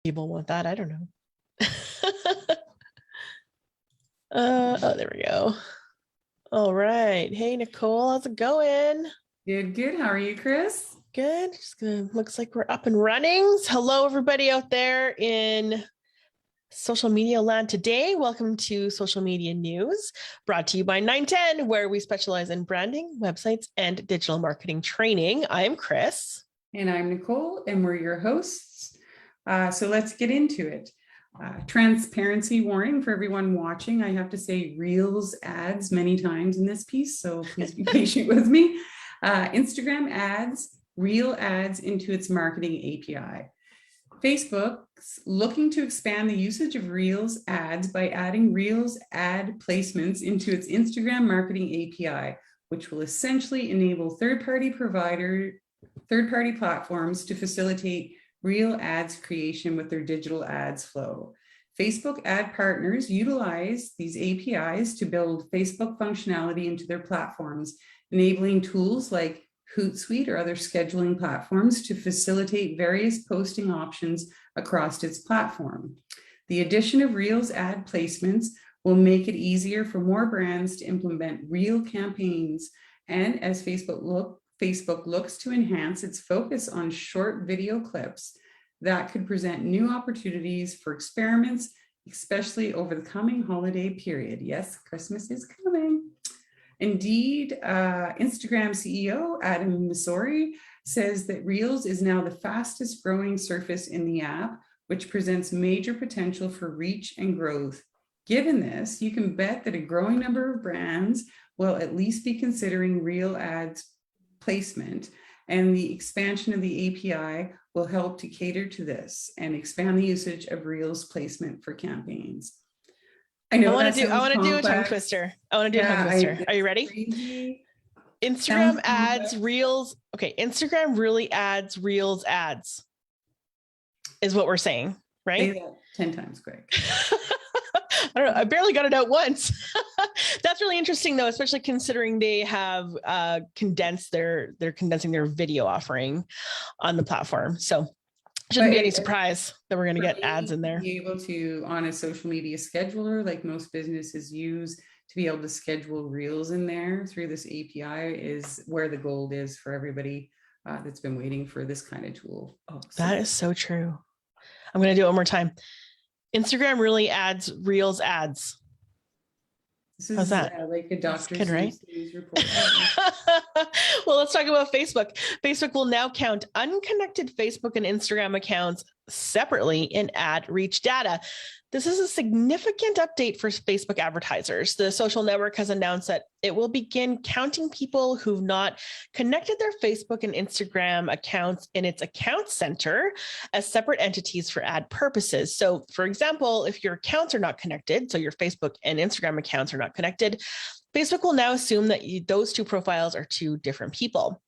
People want that. I don't know. Oh, there we go. All right. Hey, Nicole, how's it going? Good. How are you, Chris? Good. Looks like we're up and running. Hello, everybody out there in social media land today. Welcome to Social Media News, brought to you by 910, where we specialize in branding, websites, and digital marketing training. I'm Chris. And I'm Nicole, and we're your hosts. So let's get into it. Transparency warning for everyone watching. I have to say Reels ads many times in this piece, so please be patient with me. Instagram ads, Reel ads into its marketing API. Facebook's looking to expand the usage of Reels ads by adding Reels ad placements into its Instagram marketing API, which will essentially enable third-party platforms to facilitate Reel ads creation with their digital ads flow. Facebook ad partners utilize these APIs to build Facebook functionality into their platforms, enabling tools like Hootsuite or other scheduling platforms to facilitate various posting options across its platform. The addition of Reels ad placements will make it easier for more brands to implement Reel campaigns. And as Facebook looks to enhance its focus on short video clips that could present new opportunities for experiments, especially over the coming holiday period. Yes, Christmas is coming. Indeed, Instagram CEO Adam Mosseri says that Reels is now the fastest growing surface in the app, which presents major potential for reach and growth. Given this, you can bet that a growing number of brands will at least be considering Reel ads placement, and the expansion of the API will help to cater to this and expand the usage of Reels placement for campaigns. I want to do a tongue twister. Are you ready? Crazy. Instagram ads, Reels. Okay, Instagram really adds Reels ads is what we're saying, right? Say that 10 times quick. I don't know. I barely got it out once. That's really interesting, though, especially considering they have they're condensing their video offering on the platform. So shouldn't be any surprise that we're going to get ads in there. Be able to, on a social media scheduler, like most businesses use, to be able to schedule Reels in there through this API is where the gold is for everybody that's been waiting for this kind of tool. That is so true. I'm going to do it one more time. Instagram really adds Reels ads. This is like a doctor's right? News report. Well, let's talk about Facebook. Facebook will now count unconnected Facebook and Instagram accounts separately in ad reach data. This is a significant update for Facebook advertisers. The social network has announced that it will begin counting people who've not connected their Facebook and Instagram accounts in its account center as separate entities for ad purposes. So, for example, if your accounts are not connected, so your Facebook and Instagram accounts are not connected, Facebook will now assume that those two profiles are two different people.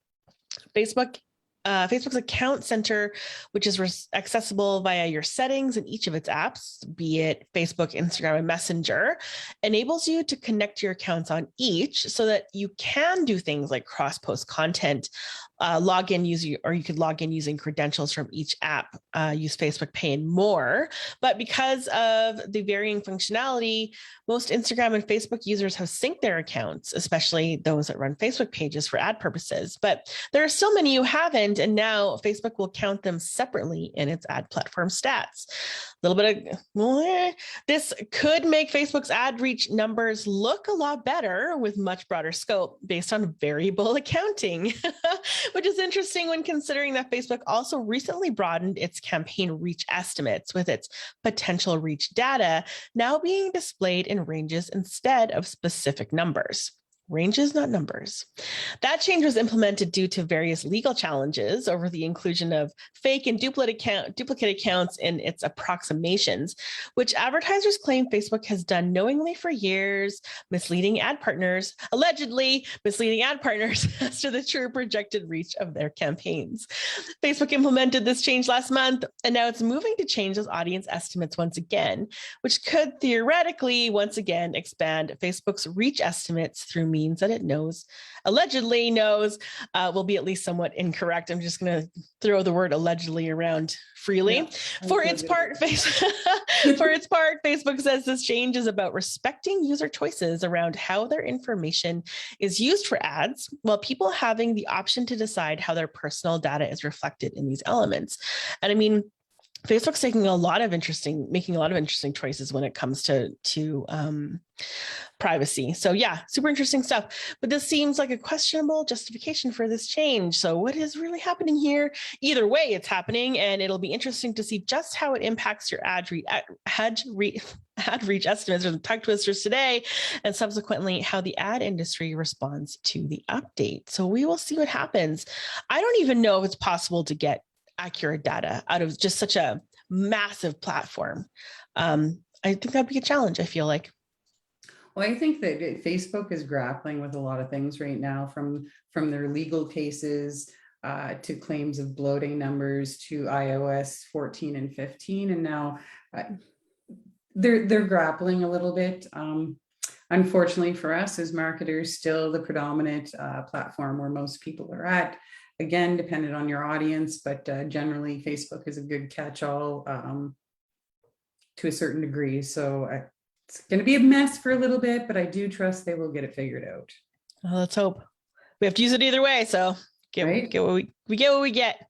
Facebook's account center, which is accessible via your settings in each of its apps, be it Facebook, Instagram, and Messenger, enables you to connect your accounts on each so that you can do things like cross-post content, you could log in using credentials from each app, use Facebook Pay and more. But because of the varying functionality, most Instagram and Facebook users have synced their accounts, especially those that run Facebook pages for ad purposes. But there are still many who haven't, and now Facebook will count them separately in its ad platform stats. A little bit of this could make Facebook's ad reach numbers look a lot better with much broader scope based on variable accounting, which is interesting when considering that Facebook also recently broadened its campaign reach estimates, with its potential reach data now being displayed in ranges instead of specific numbers. Ranges, not numbers. That change was implemented due to various legal challenges over the inclusion of fake and duplicate accounts in its approximations, which advertisers claim Facebook has done knowingly for years, allegedly misleading ad partners as to the true projected reach of their campaigns. Facebook implemented this change last month, and now it's moving to change those audience estimates once again, which could theoretically once again expand Facebook's reach estimates through media means that it allegedly knows, will be at least somewhat incorrect. I'm just going to throw the word allegedly around freely. Yeah, For its part, Facebook says this change is about respecting user choices around how their information is used for ads, while people having the option to decide how their personal data is reflected in these elements. And I mean, Facebook's making a lot of interesting choices when it comes to privacy. So yeah, super interesting stuff. But this seems like a questionable justification for this change. So what is really happening here? Either way, it's happening, and it'll be interesting to see just how it impacts your ad reach estimates or the tongue twisters today, and subsequently how the ad industry responds to the update. So we will see what happens. I don't even know if it's possible to get accurate data out of just such a massive platform. I think that'd be a challenge, I feel like. Well, I think that Facebook is grappling with a lot of things right now, from their legal cases to claims of bloating numbers to iOS 14 and 15. And now they're grappling a little bit. Unfortunately for us as marketers, still the predominant platform where most people are at. Again, dependent on your audience, but generally Facebook is a good catch-all to a certain degree. So it's going to be a mess for a little bit, but I do trust they will get it figured out. Well, let's hope. We have to use it either way, so get what we get.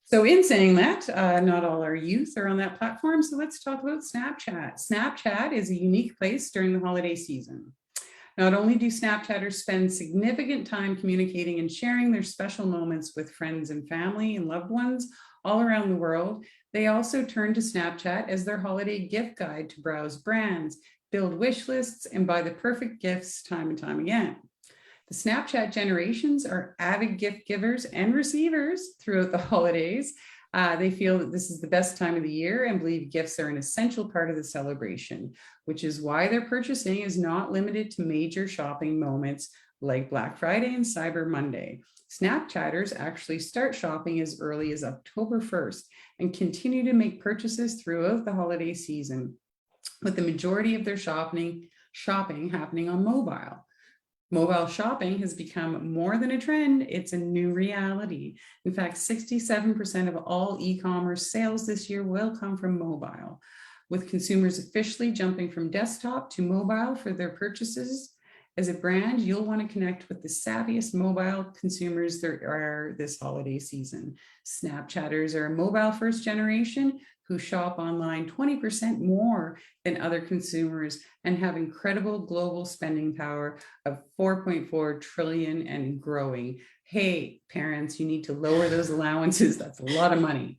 So in saying that, not all our youth are on that platform. So let's talk about Snapchat. Snapchat is a unique place during the holiday season. Not only do Snapchatters spend significant time communicating and sharing their special moments with friends and family and loved ones all around the world, they also turn to Snapchat as their holiday gift guide to browse brands, build wish lists, and buy the perfect gifts time and time again. The Snapchat generations are avid gift givers and receivers throughout the holidays. They feel that this is the best time of the year and believe gifts are an essential part of the celebration, which is why their purchasing is not limited to major shopping moments like Black Friday and Cyber Monday. Snapchatters actually start shopping as early as October 1st and continue to make purchases throughout the holiday season, with the majority of their shopping happening on mobile. Mobile shopping has become more than a trend, it's a new reality. In fact, 67% of all e-commerce sales this year will come from mobile, with consumers officially jumping from desktop to mobile for their purchases. As a brand, you'll want to connect with the savviest mobile consumers there are this holiday season. Snapchatters are a mobile-first generation who shop online 20% more than other consumers and have incredible global spending power of 4.4 trillion and growing. Hey, parents, you need to lower those allowances. That's a lot of money.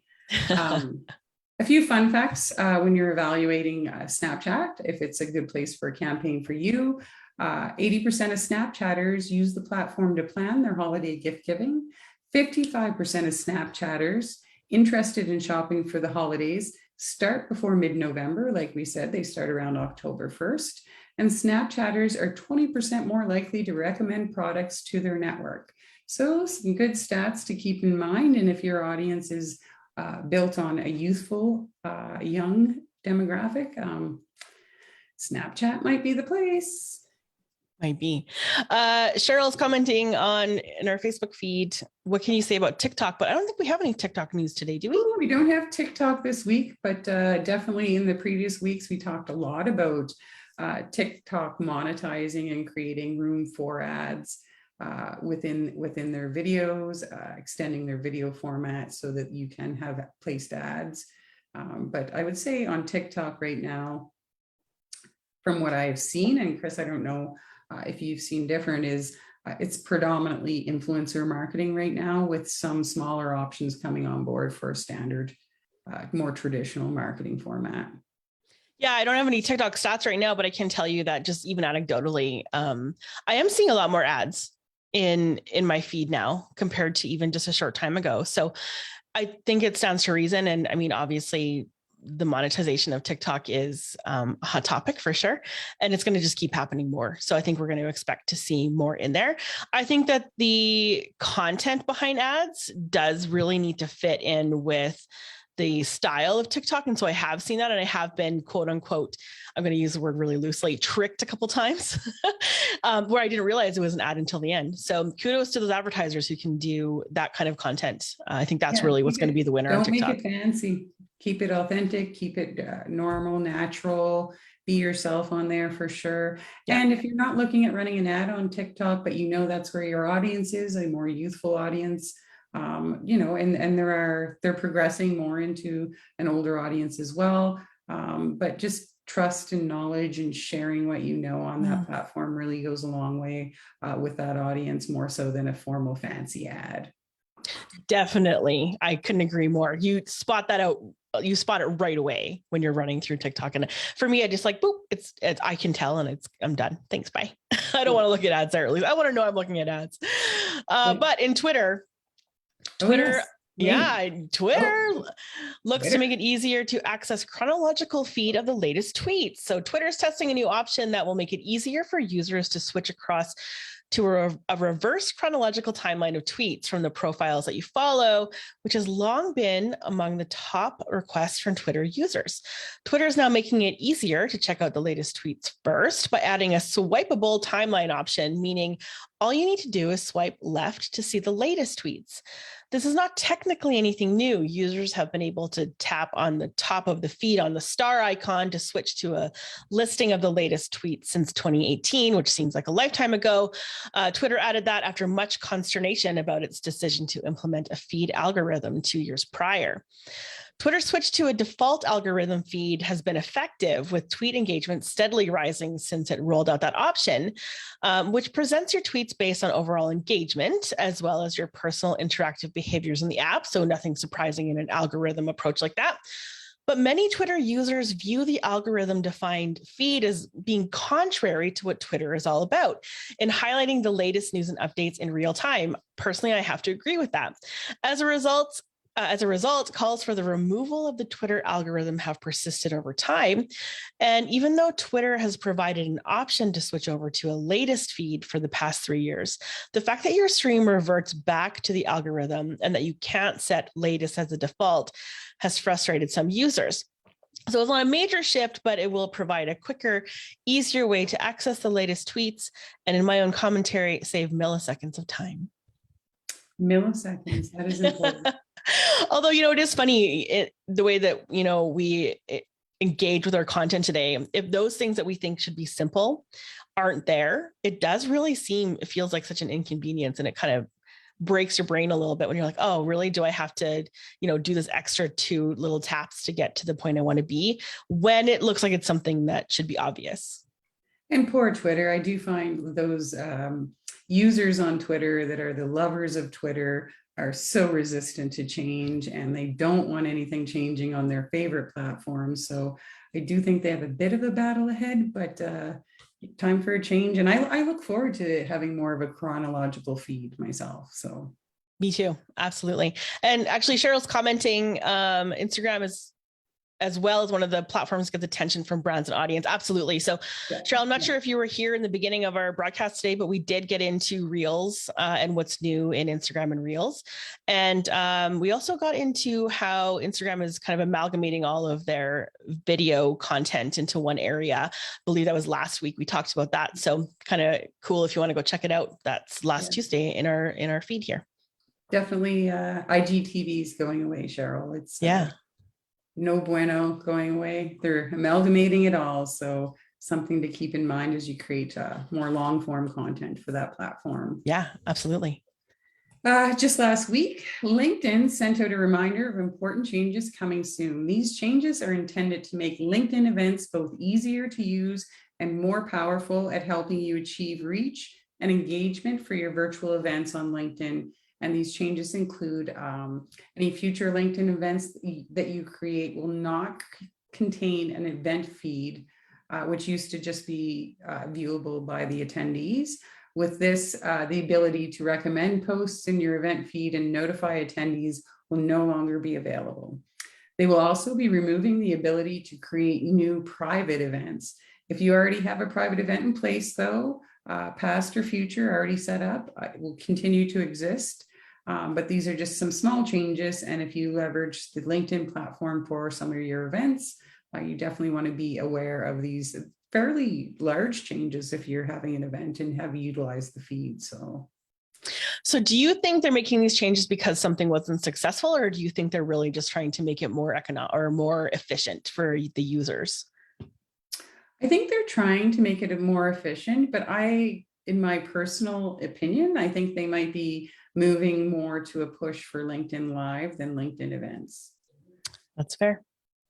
A few fun facts when you're evaluating Snapchat, if it's a good place for a campaign for you. 80% of Snapchatters use the platform to plan their holiday gift giving. 55% of Snapchatters interested in shopping for the holidays start before mid-November. Like we said, they start around October 1st. And Snapchatters are 20% more likely to recommend products to their network. So some good stats to keep in mind. And if your audience is built on a youthful, young demographic, Snapchat might be the place. Might be. Cheryl's commenting in our Facebook feed, what can you say about TikTok? But I don't think we have any TikTok news today, do we? We don't have TikTok this week, but definitely in the previous weeks, we talked a lot about TikTok monetizing and creating room for ads within their videos, extending their video format so that you can have placed ads. But I would say on TikTok right now, from what I've seen, and Chris, I don't know if you've seen different, is it's predominantly influencer marketing right now, with some smaller options coming on board for a standard, more traditional marketing format. Yeah, I don't have any TikTok stats right now, but I can tell you that just even anecdotally, I am seeing a lot more ads in my feed now compared to even just a short time ago. So I think it stands to reason. And I mean, obviously, the monetization of TikTok is a hot topic for sure. And it's going to just keep happening more. So I think we're going to expect to see more in there. I think that the content behind ads does really need to fit in with the style of TikTok. And so I have seen that, and I have been, quote unquote, I'm going to use the word really loosely, tricked a couple times where I didn't realize it was an ad until the end. So kudos to those advertisers who can do that kind of content. I think that's really what's going to be the winner on TikTok. Don't make it fancy. Keep it authentic, keep it normal, natural, be yourself on there for sure. Yeah. And if you're not looking at running an ad on TikTok, but you know that's where your audience is, a more youthful audience, you know, and they're progressing more into an older audience as well. But just trust and knowledge and sharing what you know on that platform really goes a long way with that audience, more so than a formal fancy ad. Definitely. I couldn't agree more. You spot that out. You spot it right away when you're running through TikTok. And for me, I just like, boop, it's I can tell, and I'm done. Thanks. Bye. I don't want to look at ads there. At least I want to know I'm looking at ads. But in Twitter, Twitter looks to make it easier to access chronological feed of the latest tweets. So Twitter is testing a new option that will make it easier for users to switch across to a reverse chronological timeline of tweets from the profiles that you follow, which has long been among the top requests from Twitter users. Twitter is now making it easier to check out the latest tweets first by adding a swipeable timeline option, meaning all you need to do is swipe left to see the latest tweets. This is not technically anything new. Users have been able to tap on the top of the feed on the star icon to switch to a listing of the latest tweets since 2018, which seems like a lifetime ago. Twitter added that after much consternation about its decision to implement a feed algorithm 2 years prior. Twitter's switch to a default algorithm feed has been effective, with tweet engagement steadily rising since it rolled out that option, which presents your tweets based on overall engagement, as well as your personal interactive behaviors in the app. So nothing surprising in an algorithm approach like that. But many Twitter users view the algorithm-defined feed as being contrary to what Twitter is all about, in highlighting the latest news and updates in real time. Personally, I have to agree with that. As a result, calls for the removal of the Twitter algorithm have persisted over time. And even though Twitter has provided an option to switch over to a latest feed for the past 3 years, the fact that your stream reverts back to the algorithm and that you can't set latest as a default has frustrated some users. So it's not a major shift, but it will provide a quicker, easier way to access the latest tweets, and in my own commentary, save milliseconds of time. Milliseconds, that is important. Although, it is funny the way that, we engage with our content today. If those things that we think should be simple aren't there, it feels like such an inconvenience, and it kind of breaks your brain a little bit when you're like, oh, really? Do I have to, do this extra 2 little taps to get to the point I want to be, when it looks like it's something that should be obvious? And poor Twitter. I do find those users on Twitter that are the lovers of Twitter are so resistant to change, and they don't want anything changing on their favorite platforms. So I do think they have a bit of a battle ahead, but time for a change. And I look forward to having more of a chronological feed myself. So me too. Absolutely. And actually, Cheryl's commenting, Instagram is as well as one of the platforms gets attention from brands and audience. Absolutely. So Cheryl, I'm not sure if you were here in the beginning of our broadcast today, but we did get into Reels and what's new in Instagram and Reels. And we also got into how Instagram is kind of amalgamating all of their video content into one area. I believe that was last week. We talked about that. So kind of cool if you want to go check it out. That's last Tuesday in our feed here. Definitely IGTV is going away, Cheryl. It's no bueno going away. They're amalgamating it all. So something to keep in mind as you create more long form content for that platform. Yeah, absolutely. Just last week, LinkedIn sent out a reminder of important changes coming soon. These changes are intended to make LinkedIn events both easier to use and more powerful at helping you achieve reach and engagement for your virtual events on LinkedIn. And these changes include any future LinkedIn events that you create will not contain an event feed, which used to just be viewable by the attendees. With this, the ability to recommend posts in your event feed and notify attendees will no longer be available. They will also be removing the ability to create new private events. If you already have a private event in place, though, past or future already set up, it will continue to exist. But these are just some small changes. And if you leverage the LinkedIn platform for some of your events, you definitely want to be aware of these fairly large changes if you're having an event and have utilized the feed. So do you think they're making these changes because something wasn't successful, or do you think they're really just trying to make it more economic or more efficient for the users? I think they're trying to make it more efficient, but in my personal opinion, I think they might be moving more to a push for LinkedIn Live than LinkedIn events. That's fair.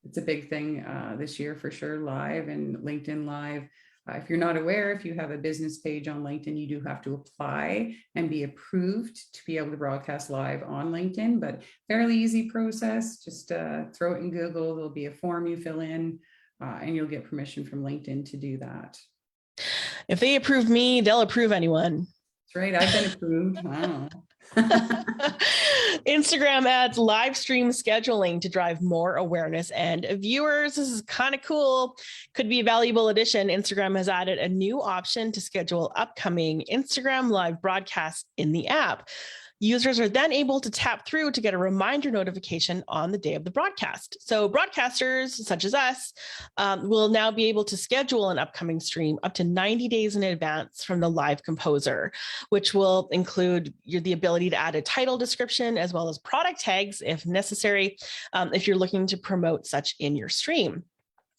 It's a big thing this year for sure, Live and LinkedIn Live. If you're not aware, if you have a business page on LinkedIn, you do have to apply and be approved to be able to broadcast live on LinkedIn, but fairly easy process. Just throw it in Google. There'll be a form you fill in and you'll get permission from LinkedIn to do that. If they approve me, they'll approve anyone. That's right. I've been approved. Wow. Instagram adds live stream scheduling to drive more awareness and viewers. This is kind of cool. Could be a valuable addition. Instagram has added a new option to schedule upcoming Instagram live broadcasts in the app. Users are then able to tap through to get a reminder notification on the day of the broadcast. So broadcasters such as us will now be able to schedule an upcoming stream up to 90 days in advance from the live composer, which will include the ability to add a title description as well as product tags if necessary, if you're looking to promote such in your stream.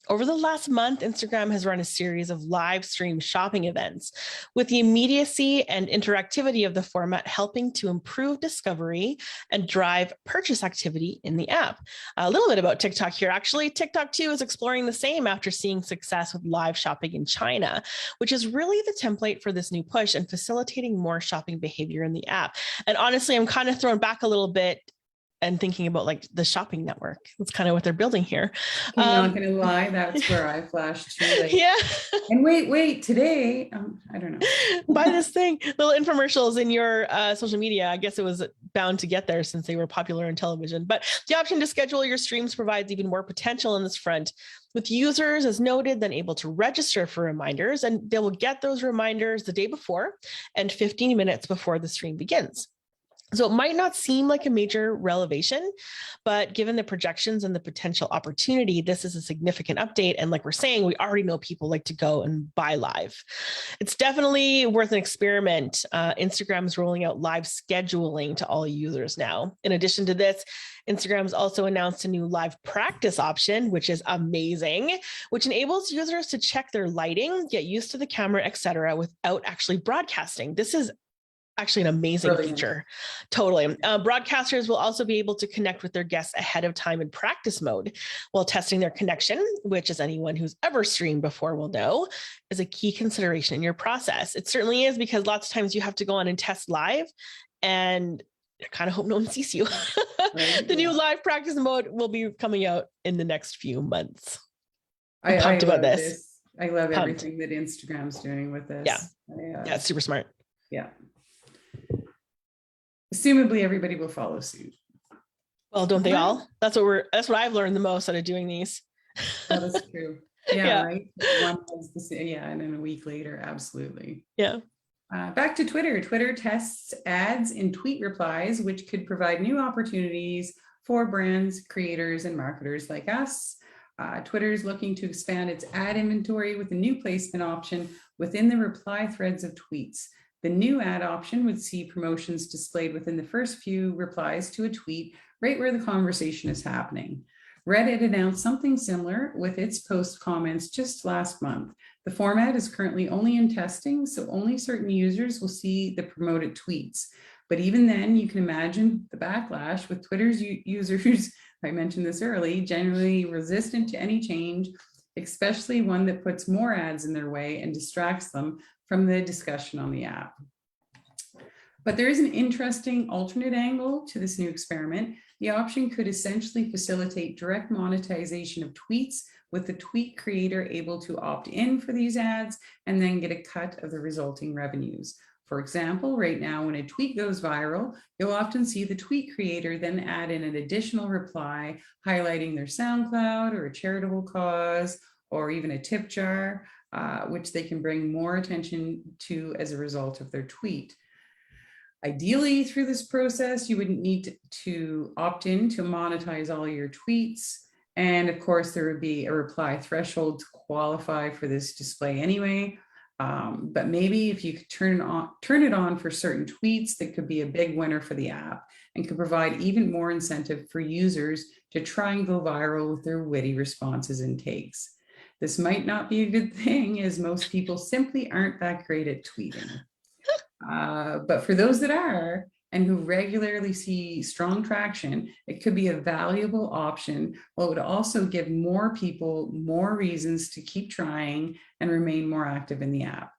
Over the last month, Instagram has run a series of live stream shopping events, with the immediacy and interactivity of the format helping to improve discovery and drive purchase activity in the app. A little bit about TikTok here. Actually, TikTok too is exploring the same after seeing success with live shopping in China, which is really the template for this new push and facilitating more shopping behavior in the app. And honestly, I'm kind of thrown back a little bit and thinking about like the shopping network. That's kind of what they're building here. I'm not going to lie. That's where I flashed too. Like, yeah. And wait, today, I don't know. Buy this thing. Little infomercials in your social media. I guess it was bound to get there since they were popular in television. But the option to schedule your streams provides even more potential in this front, with users, as noted, then able to register for reminders, and they will get those reminders the day before and 15 minutes before the stream begins. So it might not seem like a major revelation, but given the projections and the potential opportunity, this is a significant update. And like we're saying, we already know people like to go and buy live. It's definitely worth an experiment. Instagram is rolling out live scheduling to all users now. In addition to this, Instagram's also announced a new live practice option, which is amazing, which enables users to check their lighting, get used to the camera, etc., without actually broadcasting. This is actually an amazing feature. Totally. Broadcasters will also be able to connect with their guests ahead of time in practice mode while testing their connection, which, as anyone who's ever streamed before will know, is a key consideration in your process. It certainly is, because lots of times you have to go on and test live, and I kind of hope no one sees you. Right? The new live practice mode will be coming out in the next few months. I'm pumped about this. I love everything that Instagram's doing with this. Yeah, it's super smart. Yeah. Assumably everybody will follow suit. Well, don't they all? That's what I've learned the most out of doing these. That is true. Yeah, right. One has the same, and then a week later, absolutely. Yeah. Back to Twitter. Twitter tests ads in tweet replies, which could provide new opportunities for brands, creators, and marketers like us. Twitter is looking to expand its ad inventory with a new placement option within the reply threads of tweets. The new ad option would see promotions displayed within the first few replies to a tweet, right where the conversation is happening. Reddit announced something similar with its post comments just last month. The format is currently only in testing, so only certain users will see the promoted tweets. But even then, you can imagine the backlash with Twitter's users, I mentioned this early, generally resistant to any change, especially one that puts more ads in their way and distracts them from the discussion on the app. But there is an interesting alternate angle to this new experiment. The option could essentially facilitate direct monetization of tweets, with the tweet creator able to opt in for these ads and then get a cut of the resulting revenues. For example, right now, when a tweet goes viral, you'll often see the tweet creator then add in an additional reply highlighting their SoundCloud or a charitable cause or even a tip jar, which they can bring more attention to as a result of their tweet. Ideally, through this process, you wouldn't need to opt in to monetize all your tweets. And of course, there would be a reply threshold to qualify for this display anyway. But maybe if you could turn it on for certain tweets, that could be a big winner for the app and could provide even more incentive for users to try and go viral with their witty responses and takes. This might not be a good thing, as most people simply aren't that great at tweeting. But for those that are, and who regularly see strong traction, it could be a valuable option. Well, it would also give more people more reasons to keep trying and remain more active in the app.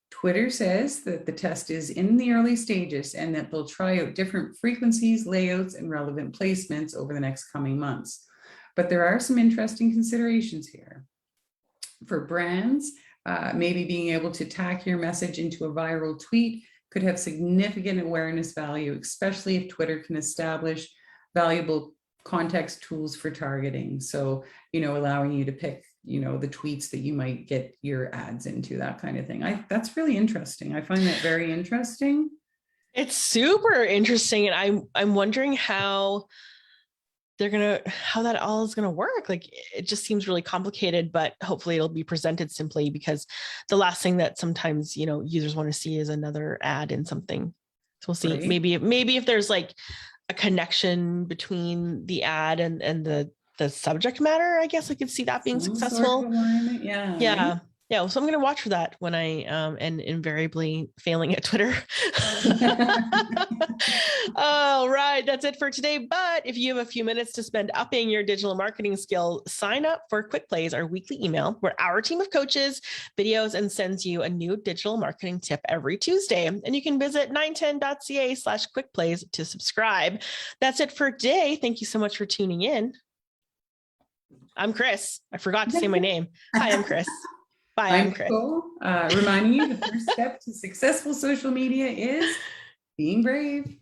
Twitter says that the test is in the early stages and that they'll try out different frequencies, layouts, and relevant placements over the next coming months. But there are some interesting considerations here. For brands, maybe being able to tack your message into a viral tweet could have significant awareness value, especially if Twitter can establish valuable context tools for targeting. So, allowing you to pick, the tweets that you might get your ads into, that kind of thing. That's really interesting. I find that very interesting. It's super interesting. And I'm wondering how that all is gonna work. Like, it just seems really complicated, but hopefully it'll be presented simply, because the last thing that sometimes users want to see is another ad in something. So we'll see. Right. Maybe if there's like a connection between the ad and the subject matter, I guess I could see that being successful. Sort of alignment. Yeah. Yeah. Right? Yeah, so I'm going to watch for that when I and invariably failing at Twitter. All right, that's it for today. But if you have a few minutes to spend upping your digital marketing skill, sign up for Quick Plays, our weekly email where our team of coaches videos and sends you a new digital marketing tip every Tuesday. And you can visit 910.ca/quickplays to subscribe. That's it for today. Thank you so much for tuning in. I'm Chris. I forgot to say my name. Hi, I'm Chris. Bye, I'm Chris. Reminding you, the first step to successful social media is being brave.